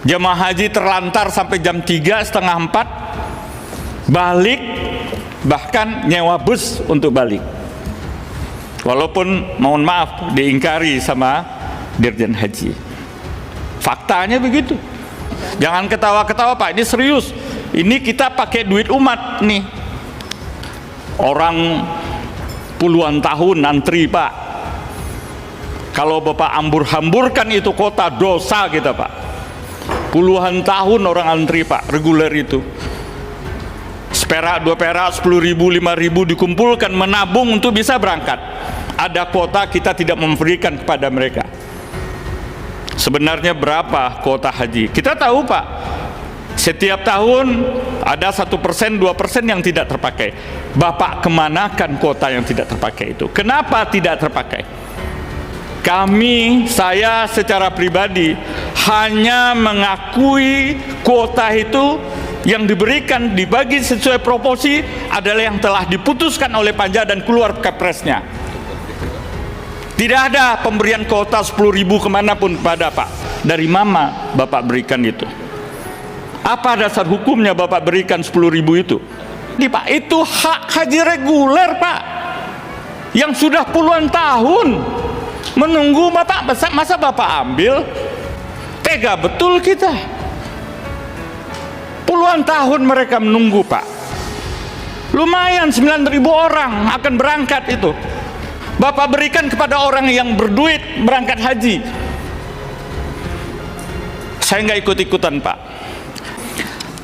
Jemaah haji terlantar sampai jam 3, setengah 4, balik, bahkan nyewa bus untuk balik. Walaupun mohon maaf diingkari sama Dirjen Haji. Faktanya begitu. Jangan ketawa-ketawa Pak, ini serius. Ini kita pakai duit umat nih. Orang puluhan tahun antri Pak. Kalau Bapak hambur-hamburkan itu kota, dosa kita Pak. Puluhan tahun orang antri Pak, reguler itu. Seperak, 2 perak, 10.000, 5.000 dikumpulkan, menabung untuk bisa berangkat. Ada kuota, kita tidak memberikan kepada mereka. Sebenarnya berapa kuota haji? Kita tahu Pak, setiap tahun ada 1%, 2% yang tidak terpakai. Bapak kemanakan kuota yang tidak terpakai itu? Kenapa tidak terpakai? Saya secara pribadi hanya mengakui kuota itu yang diberikan, dibagi sesuai proporsi adalah yang telah diputuskan oleh Panja dan keluar Kepresnya. Tidak ada pemberian kuota 10.000 kemanapun kepada Pak. Dari mama Bapak berikan itu. Apa dasar hukumnya Bapak berikan 10.000 itu? Pak, itu hak haji reguler Pak, yang sudah puluhan tahun menunggu Bapak. Masa Bapak ambil? Tega betul kita. Puluhan tahun mereka menunggu Pak. Lumayan 9.000 orang akan berangkat itu. Bapak berikan kepada orang yang berduit berangkat haji. Saya nggak ikut-ikutan Pak.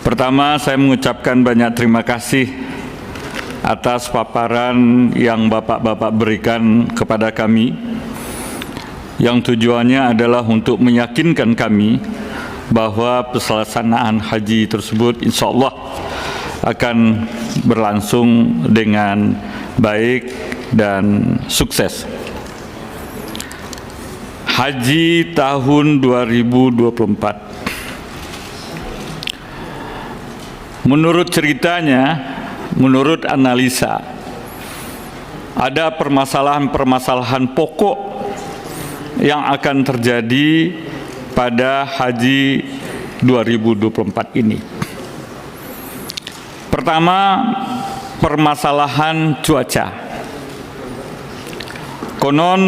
Pertama, saya mengucapkan banyak terima kasih atas paparan yang Bapak-Bapak berikan kepada kami, yang tujuannya adalah untuk meyakinkan kami bahwa pelaksanaan haji tersebut insya Allah akan berlangsung dengan baik dan sukses. Haji tahun 2024, menurut ceritanya, menurut analisa, ada permasalahan-permasalahan pokok yang akan terjadi pada haji 2024 ini. Pertama, permasalahan cuaca. Konon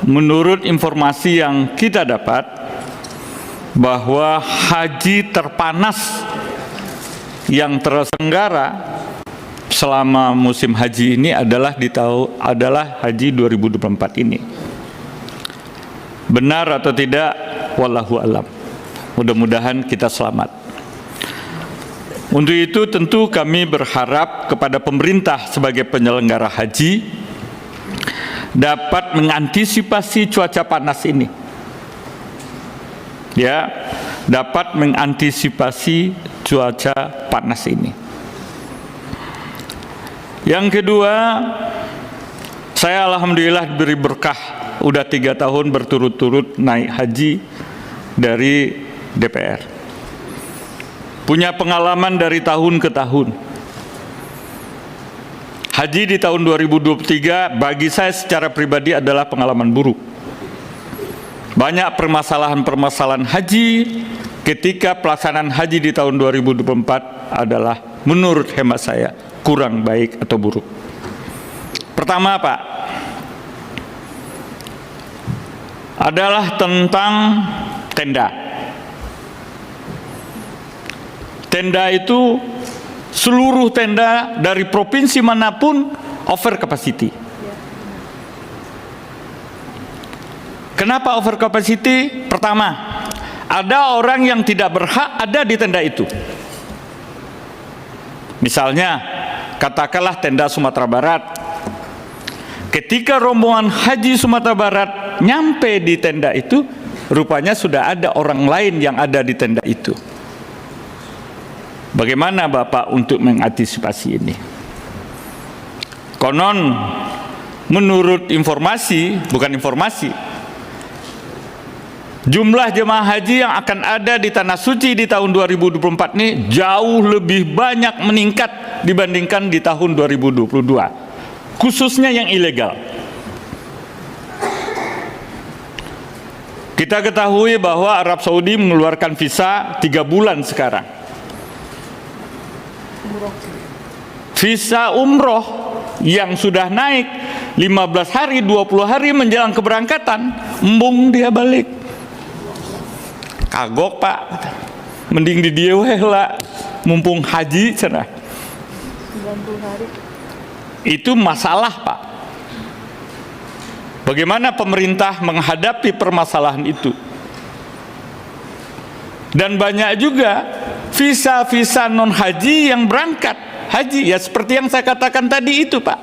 menurut informasi yang kita dapat bahwa haji terpanas yang terselenggara selama musim haji ini adalah haji 2024 ini. Benar atau tidak, wallahu alam. Mudah-mudahan kita selamat. Untuk itu tentu kami berharap kepada pemerintah sebagai penyelenggara haji dapat mengantisipasi cuaca panas ini. Ya, dapat mengantisipasi cuaca panas ini. Yang kedua, saya alhamdulillah diberi berkah, udah 3 tahun berturut-turut naik haji dari DPR. Punya pengalaman dari tahun ke tahun. Haji di tahun 2023 bagi saya secara pribadi adalah pengalaman buruk. Banyak permasalahan-permasalahan haji ketika pelaksanaan haji di tahun 2024 adalah menurut hemat saya kurang baik atau buruk. Pertama Pak, adalah tentang tenda. Tenda itu seluruh tenda dari provinsi manapun over capacity. Kenapa over capacity? Pertama, ada orang yang tidak berhak ada di tenda itu. Misalnya, katakanlah tenda Sumatera Barat. Ketika rombongan haji Sumatera Barat nyampe di tenda itu, rupanya sudah ada orang lain yang ada di tenda itu. Bagaimana Bapak untuk mengantisipasi ini? Konon menurut informasi, bukan informasi, jumlah jemaah haji yang akan ada di Tanah Suci di tahun 2024 ini jauh lebih banyak meningkat dibandingkan di tahun 2022, khususnya yang ilegal. Kita ketahui bahwa Arab Saudi mengeluarkan visa 3 bulan sekarang. Visa umroh yang sudah naik 15 hari, 20 hari menjelang keberangkatan, embung dia balik. Kagok Pak, mending di dia lah, mumpung haji cenah. 90 hari. Itu masalah Pak. Bagaimana pemerintah menghadapi permasalahan itu? Dan banyak juga visa-visa non haji yang berangkat haji, ya seperti yang saya katakan tadi itu Pak.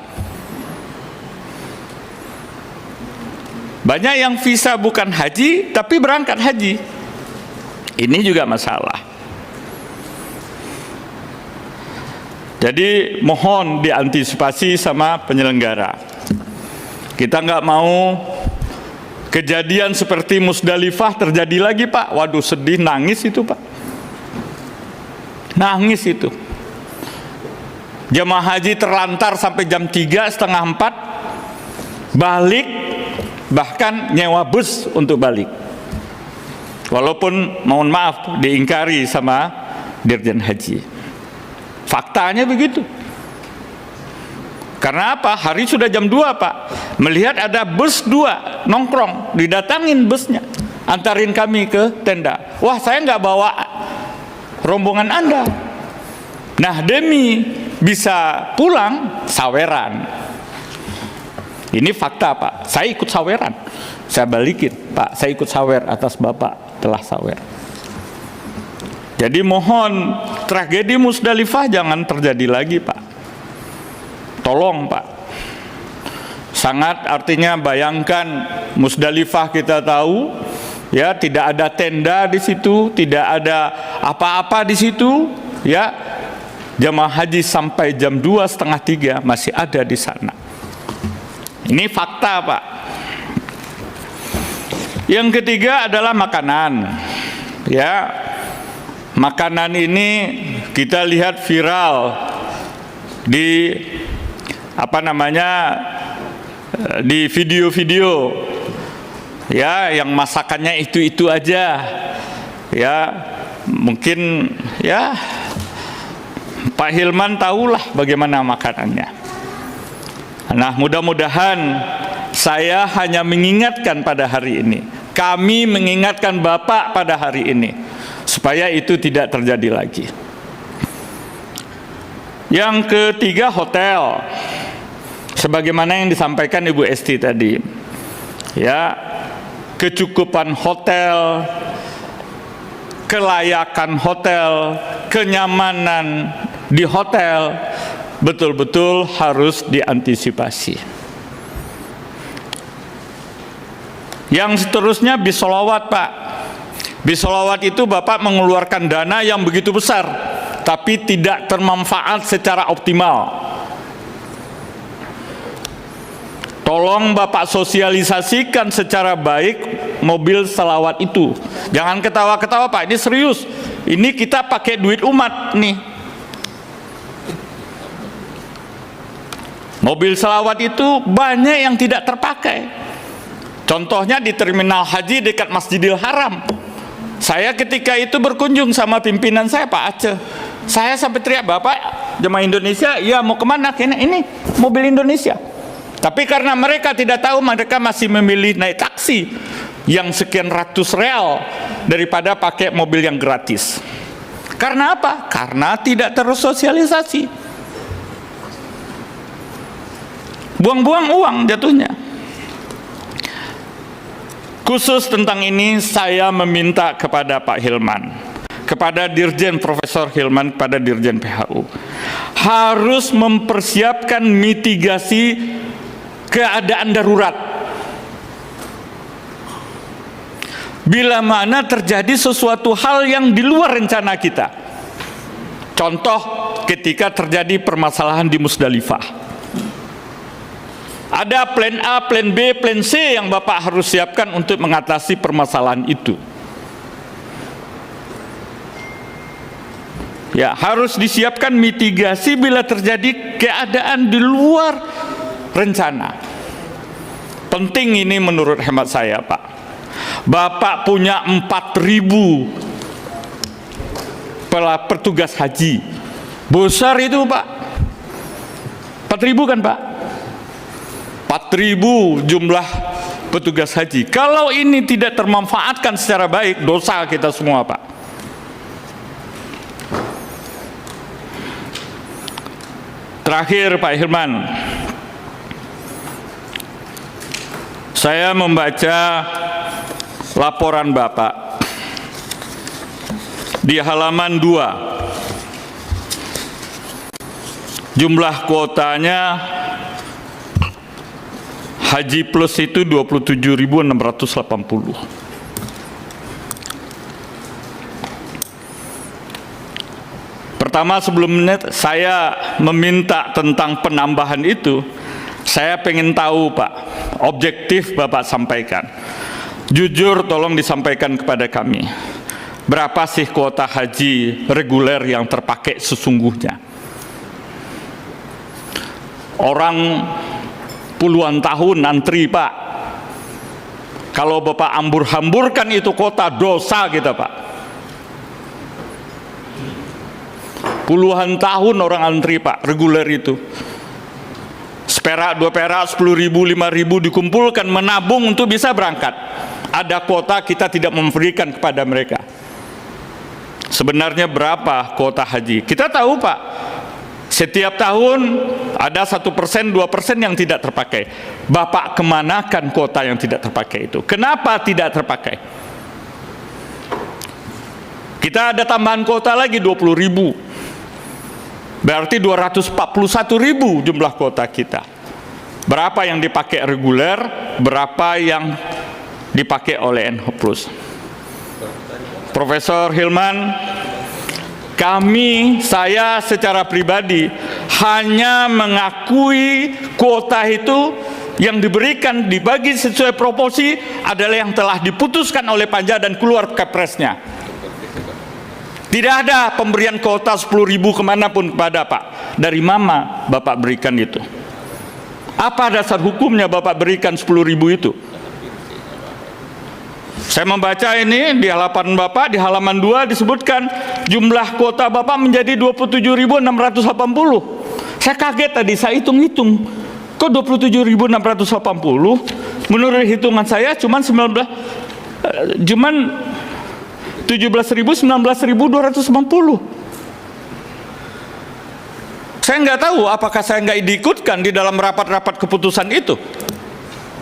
Banyak yang visa bukan haji tapi berangkat haji. Ini juga masalah. Jadi mohon diantisipasi sama penyelenggara. Kita nggak mau kejadian seperti Musdalifah terjadi lagi Pak. Waduh, sedih, nangis itu Pak. Nangis itu. Jemaah haji terlantar sampai jam 3, setengah 4, balik, bahkan nyewa bus untuk balik. Walaupun mohon maaf diingkari sama Dirjen Haji. Faktanya begitu. Karena apa? Hari sudah jam 2 Pak. Melihat ada bus 2 nongkrong, didatangin busnya, antarin kami ke tenda. Wah, saya nggak bawa rombongan Anda. Nah, demi bisa pulang saweran. Ini fakta Pak. Saya ikut saweran. Saya balikin, Pak, saya ikut sawer atas Bapak telah sawer. Jadi mohon tragedi Musdalifah jangan terjadi lagi Pak. Tolong Pak. Sangat artinya bayangkan Musdalifah kita tahu ya, tidak ada tenda di situ, tidak ada apa-apa di situ ya. Jemaah haji sampai jam 2, setengah 3 masih ada di sana. Ini fakta Pak. Yang ketiga adalah makanan. Ya, makanan ini kita lihat viral di di video-video ya, yang masakannya itu aja ya. Mungkin ya Pak Hilman tahulah bagaimana makanannya. Nah, mudah-mudahan saya hanya mengingatkan pada hari ini, kami mengingatkan Bapak pada hari ini, supaya itu tidak terjadi lagi. Yang ketiga, hotel. Sebagaimana yang disampaikan Ibu Esti tadi, ya, kecukupan hotel, kelayakan hotel, kenyamanan di hotel betul-betul harus diantisipasi. Yang seterusnya bis sholawat Pak. Bis sholawat itu Bapak mengeluarkan dana yang begitu besar, tapi tidak termanfaat secara optimal. Tolong Bapak sosialisasikan secara baik mobil sholawat itu. Jangan ketawa-ketawa Pak, ini serius. Ini kita pakai duit umat nih. Mobil sholawat itu banyak yang tidak terpakai. Contohnya di terminal haji dekat Masjidil Haram. Saya ketika itu berkunjung sama pimpinan saya Pak Aceh. Saya sampai teriak, Bapak jemaah Indonesia, ya mau kemana? Ini mobil Indonesia. Tapi karena mereka tidak tahu, mereka masih memilih naik taksi yang sekian ratus real daripada pakai mobil yang gratis. Karena apa? Karena tidak tersosialisasi. Buang-buang uang jatuhnya. Khusus tentang ini saya meminta kepada Pak Hilman, kepada Dirjen Profesor Hilman, kepada Dirjen PHU, harus mempersiapkan mitigasi keadaan darurat. Bila mana terjadi sesuatu hal yang di luar rencana kita. Contoh ketika terjadi permasalahan di Musdalifah. Ada plan A, plan B, plan C yang Bapak harus siapkan untuk mengatasi permasalahan itu. Ya, harus disiapkan mitigasi bila terjadi keadaan di luar rencana. Penting ini menurut hemat saya Pak. Bapak punya 4.000 petugas haji. Besar itu Pak. 4.000 kan Pak? 4.000 jumlah petugas haji. Kalau ini tidak termanfaatkan secara baik, dosa kita semua Pak. Terakhir Pak Hilman, saya membaca laporan Bapak di halaman 2. Jumlah kuotanya Haji Plus itu 27.680. Pertama, sebelumnya saya meminta tentang penambahan itu, saya pengen tahu Pak, objektif Bapak sampaikan. Jujur tolong disampaikan kepada kami. Berapa sih kuota haji reguler yang terpakai sesungguhnya? Orang puluhan tahun antri Pak. Kalau Bapak hambur-hamburkan itu kuota, dosa kita Pak. Puluhan tahun orang antri Pak, reguler itu. Seperak, 2 perak, 10.000, 5.000 dikumpulkan, menabung untuk bisa berangkat. Ada kuota, kita tidak memberikan kepada mereka. Sebenarnya berapa kuota haji? Kita tahu Pak, setiap tahun ada 1%, 2% yang tidak terpakai. Bapak kemanakan kuota yang tidak terpakai itu? Kenapa tidak terpakai? Kita ada tambahan kuota lagi 20.000. Berarti 241.000 jumlah kuota kita. Berapa yang dipakai reguler, berapa yang dipakai oleh NH+. Profesor Hilman, saya secara pribadi hanya mengakui kuota itu yang diberikan, dibagi sesuai proporsi adalah yang telah diputuskan oleh Panja dan keluar Kepresnya. Tidak ada pemberian kuota 10.000 kemanapun kepada Pak. Dari mana Bapak berikan itu? Apa dasar hukumnya Bapak berikan 10.000 itu? Saya membaca ini di halaman Bapak, di halaman 2 disebutkan jumlah kuota Bapak menjadi 27.680. Saya kaget tadi, saya hitung-hitung. Kok 27.680? Menurut hitungan saya cuman 17.000, 19.290. Saya nggak tahu apakah saya nggak diikutkan di dalam rapat-rapat keputusan itu.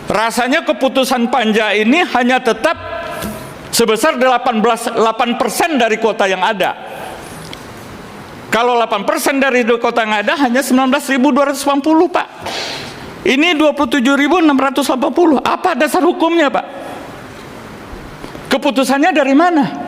Rasanya keputusan Panja ini hanya tetap sebesar 8% dari kuota yang ada. Kalau 8% dari kuota yang ada hanya 19.290 Pak. Ini 27.680. Apa dasar hukumnya Pak? Keputusannya dari mana?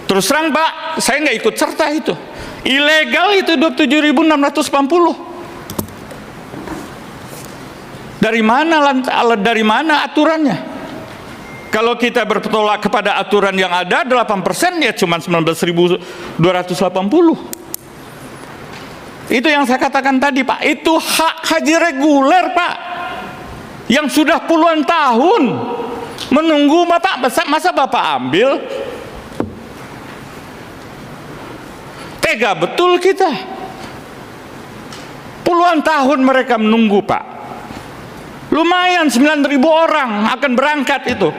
Terus terang Pak, saya nggak ikut serta itu. Ilegal itu 27.680. Dari mana aturannya? Kalau kita bertolak kepada aturan yang ada, 8% ya cuma 19.280. Itu yang saya katakan tadi Pak, itu hak haji reguler Pak, yang sudah puluhan tahun menunggu Bapak. Masa Bapak ambil? Tega betul kita. Puluhan tahun mereka menunggu Pak. Lumayan 9.000 orang akan berangkat itu.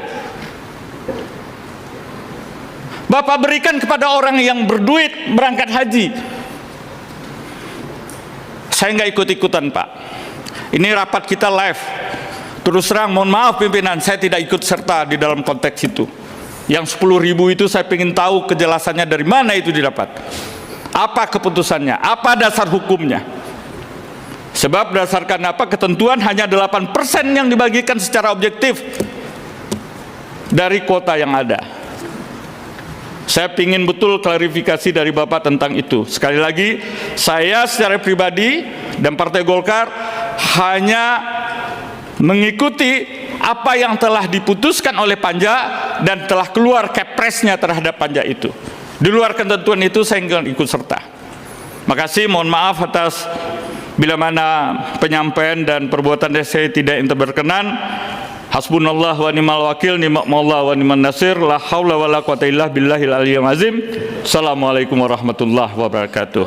Bapak berikan kepada orang yang berduit berangkat haji. Saya nggak ikut-ikutan Pak. Ini rapat kita live. Terus terang, mohon maaf pimpinan, saya tidak ikut serta di dalam konteks itu. Yang 10.000 itu saya ingin tahu kejelasannya dari mana itu didapat. Apa keputusannya? Apa dasar hukumnya? Sebab berdasarkan apa ketentuan hanya 8% yang dibagikan secara objektif dari kuota yang ada. Saya ingin betul klarifikasi dari Bapak tentang itu. Sekali lagi, saya secara pribadi dan Partai Golkar hanya mengikuti apa yang telah diputuskan oleh Panja dan telah keluar Kepresnya terhadap Panja itu. Di luar ketentuan itu saya enggak ikut serta. Makasih, mohon maaf atas bila mana penyampaian dan perbuatan saya tidak berkenan. Hasbunallah wa ni'mal wakil, ni'mal maula wa ni'man nasir, la haula wa la quwata illa billahil aliyyil azim. Assalamualaikum warahmatullahi wabarakatuh.